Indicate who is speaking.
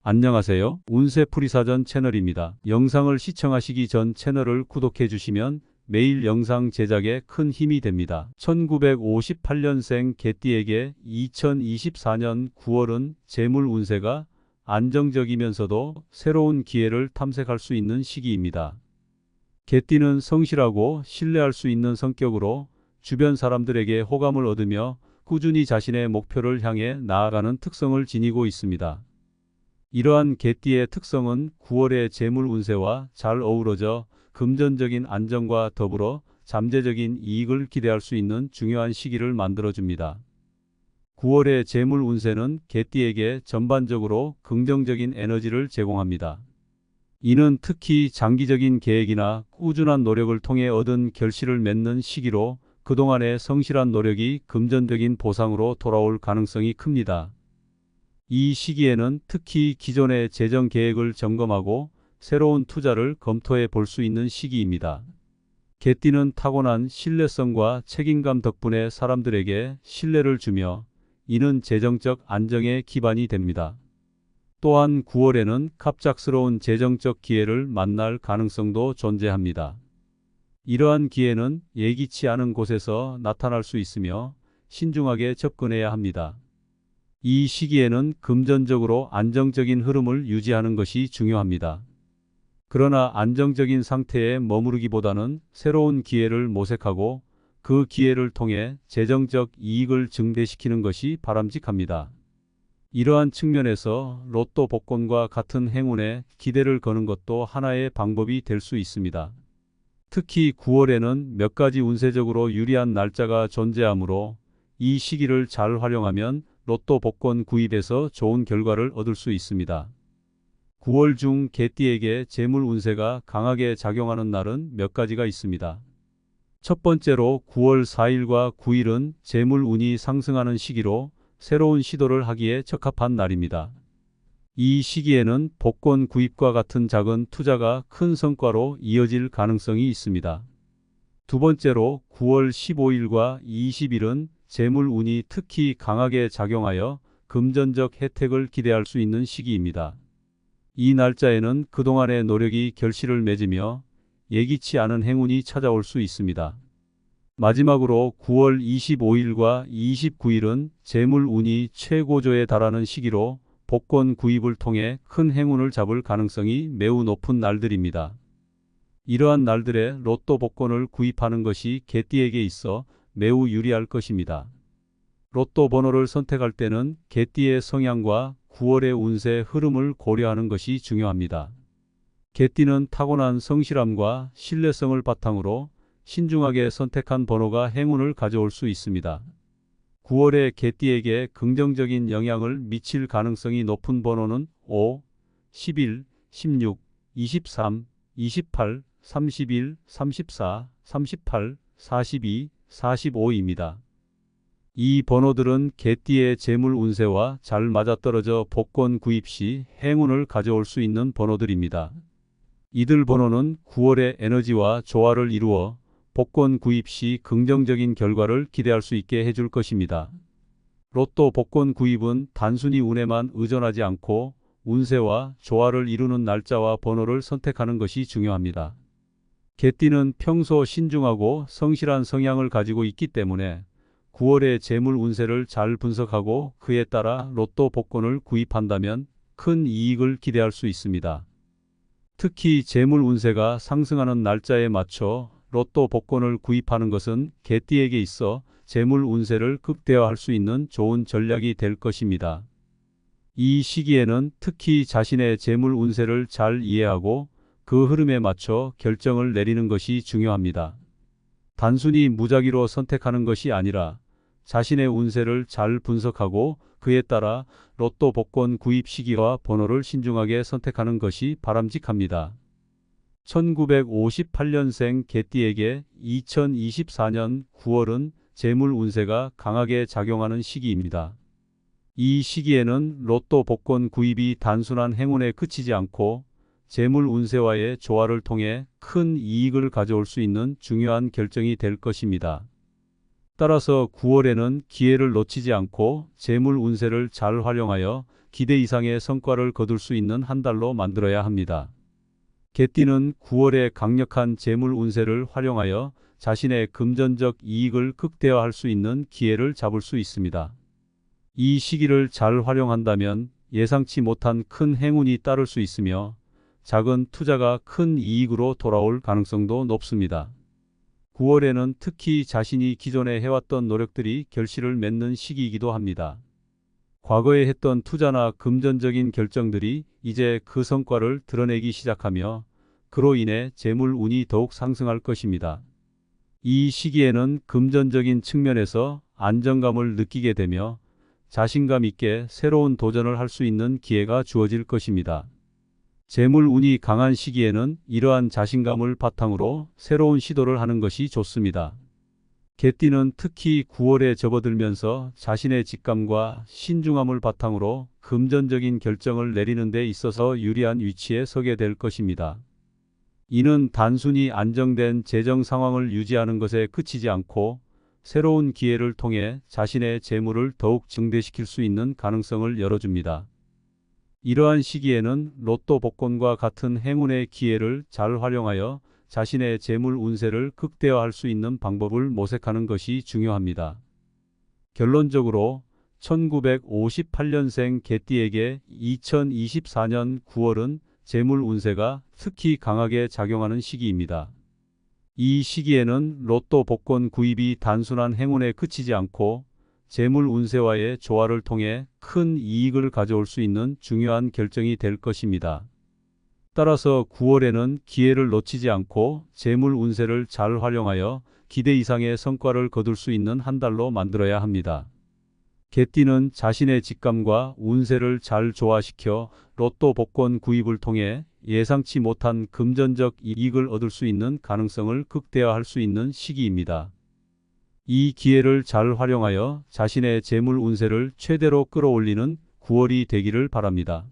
Speaker 1: 안녕하세요. 운세풀이사전 채널입니다. 영상을 시청하시기 전 채널을 구독해 주시면 매일 영상 제작에 큰 힘이 됩니다. 1958년생 개띠에게 2024년 9월은 재물 운세가 안정적이면서도 새로운 기회를 탐색할 수 있는 시기입니다. 개띠는 성실하고 신뢰할 수 있는 성격으로 주변 사람들에게 호감을 얻으며 꾸준히 자신의 목표를 향해 나아가는 특성을 지니고 있습니다. 이러한 개띠의 특성은 9월의 재물 운세와 잘 어우러져 금전적인 안정과 더불어 잠재적인 이익을 기대할 수 있는 중요한 시기를 만들어줍니다. 9월의 재물 운세는 개띠에게 전반적으로 긍정적인 에너지를 제공합니다. 이는 특히 장기적인 계획이나 꾸준한 노력을 통해 얻은 결실을 맺는 시기로 그동안의 성실한 노력이 금전적인 보상으로 돌아올 가능성이 큽니다. 이 시기에는 특히 기존의 재정 계획을 점검하고 새로운 투자를 검토해 볼 수 있는 시기입니다. 개띠는 타고난 신뢰성과 책임감 덕분에 사람들에게 신뢰를 주며 이는 재정적 안정의 기반이 됩니다. 또한 9월에는 갑작스러운 재정적 기회를 만날 가능성도 존재합니다. 이러한 기회는 예기치 않은 곳에서 나타날 수 있으며 신중하게 접근해야 합니다. 이 시기에는 금전적으로 안정적인 흐름을 유지하는 것이 중요합니다. 그러나 안정적인 상태에 머무르기보다는 새로운 기회를 모색하고 그 기회를 통해 재정적 이익을 증대시키는 것이 바람직합니다. 이러한 측면에서 로또 복권과 같은 행운에 기대를 거는 것도 하나의 방법이 될 수 있습니다. 특히 9월에는 몇 가지 운세적으로 유리한 날짜가 존재하므로 이 시기를 잘 활용하면 로또 복권 구입에서 좋은 결과를 얻을 수 있습니다. 9월 중 개띠에게 재물 운세가 강하게 작용하는 날은 몇 가지가 있습니다. 첫 번째로 9월 4일과 9일은 재물 운이 상승하는 시기로 새로운 시도를 하기에 적합한 날입니다. 이 시기에는 복권 구입과 같은 작은 투자가 큰 성과로 이어질 가능성이 있습니다. 두 번째로 9월 15일과 20일은 재물 운이 특히 강하게 작용하여 금전적 혜택을 기대할 수 있는 시기입니다. 이 날짜에는 그동안의 노력이 결실을 맺으며 예기치 않은 행운이 찾아올 수 있습니다. 마지막으로 9월 25일과 29일은 재물 운이 최고조에 달하는 시기로 복권 구입을 통해 큰 행운을 잡을 가능성이 매우 높은 날들입니다. 이러한 날들에 로또 복권을 구입하는 것이 개띠에게 있어 매우 유리할 것입니다. 로또 번호를 선택할 때는 개띠의 성향과 9월의 운세 흐름을 고려하는 것이 중요합니다. 개띠는 타고난 성실함과 신뢰성을 바탕으로 신중하게 선택한 번호가 행운을 가져올 수 있습니다. 9월에 개띠에게 긍정적인 영향을 미칠 가능성이 높은 번호는 5, 11, 16, 23, 28, 31, 34, 38, 42, 45입니다. 이 번호들은 개띠의 재물 운세와 잘 맞아떨어져 복권 구입 시 행운을 가져올 수 있는 번호들입니다. 이들 번호는 9월의 에너지와 조화를 이루어 복권 구입 시 긍정적인 결과를 기대할 수 있게 해줄 것입니다. 로또 복권 구입은 단순히 운에만 의존하지 않고 운세와 조화를 이루는 날짜와 번호를 선택하는 것이 중요합니다. 개띠는 평소 신중하고 성실한 성향을 가지고 있기 때문에 9월의 재물 운세를 잘 분석하고 그에 따라 로또 복권을 구입한다면 큰 이익을 기대할 수 있습니다. 특히 재물 운세가 상승하는 날짜에 맞춰 로또 복권을 구입하는 것은 개띠에게 있어 재물 운세를 극대화할 수 있는 좋은 전략이 될 것입니다. 이 시기에는 특히 자신의 재물 운세를 잘 이해하고 그 흐름에 맞춰 결정을 내리는 것이 중요합니다. 단순히 무작위로 선택하는 것이 아니라 자신의 운세를 잘 분석하고 그에 따라 로또 복권 구입 시기와 번호를 신중하게 선택하는 것이 바람직합니다. 1958년생 개띠에게 2024년 9월은 재물 운세가 강하게 작용하는 시기입니다. 이 시기에는 로또 복권 구입이 단순한 행운에 그치지 않고 재물 운세와의 조화를 통해 큰 이익을 가져올 수 있는 중요한 결정이 될 것입니다. 따라서 9월에는 기회를 놓치지 않고 재물 운세를 잘 활용하여 기대 이상의 성과를 거둘 수 있는 한 달로 만들어야 합니다. 개띠는 9월에 강력한 재물 운세를 활용하여 자신의 금전적 이익을 극대화할 수 있는 기회를 잡을 수 있습니다. 이 시기를 잘 활용한다면 예상치 못한 큰 행운이 따를 수 있으며 작은 투자가 큰 이익으로 돌아올 가능성도 높습니다. 9월에는 특히 자신이 기존에 해왔던 노력들이 결실을 맺는 시기이기도 합니다. 과거에 했던 투자나 금전적인 결정들이 이제 그 성과를 드러내기 시작하며 그로 인해 재물 운이 더욱 상승할 것입니다. 이 시기에는 금전적인 측면에서 안정감을 느끼게 되며 자신감 있게 새로운 도전을 할 수 있는 기회가 주어질 것입니다. 재물 운이 강한 시기에는 이러한 자신감을 바탕으로 새로운 시도를 하는 것이 좋습니다. 개띠는 특히 9월에 접어들면서 자신의 직감과 신중함을 바탕으로 금전적인 결정을 내리는 데 있어서 유리한 위치에 서게 될 것입니다. 이는 단순히 안정된 재정 상황을 유지하는 것에 그치지 않고 새로운 기회를 통해 자신의 재물을 더욱 증대시킬 수 있는 가능성을 열어줍니다. 이러한 시기에는 로또 복권과 같은 행운의 기회를 잘 활용하여 자신의 재물 운세를 극대화할 수 있는 방법을 모색하는 것이 중요합니다. 결론적으로 1958년생 개띠에게 2024년 9월은 재물 운세가 특히 강하게 작용하는 시기입니다. 이 시기에는 로또 복권 구입이 단순한 행운에 그치지 않고 재물 운세와의 조화를 통해 큰 이익을 가져올 수 있는 중요한 결정이 될 것입니다. 따라서 9월에는 기회를 놓치지 않고 재물 운세를 잘 활용하여 기대 이상의 성과를 거둘 수 있는 한 달로 만들어야 합니다. 개띠는 자신의 직감과 운세를 잘 조화시켜 로또 복권 구입을 통해 예상치 못한 금전적 이익을 얻을 수 있는 가능성을 극대화할 수 있는 시기입니다. 이 기회를 잘 활용하여 자신의 재물 운세를 최대로 끌어올리는 9월이 되기를 바랍니다.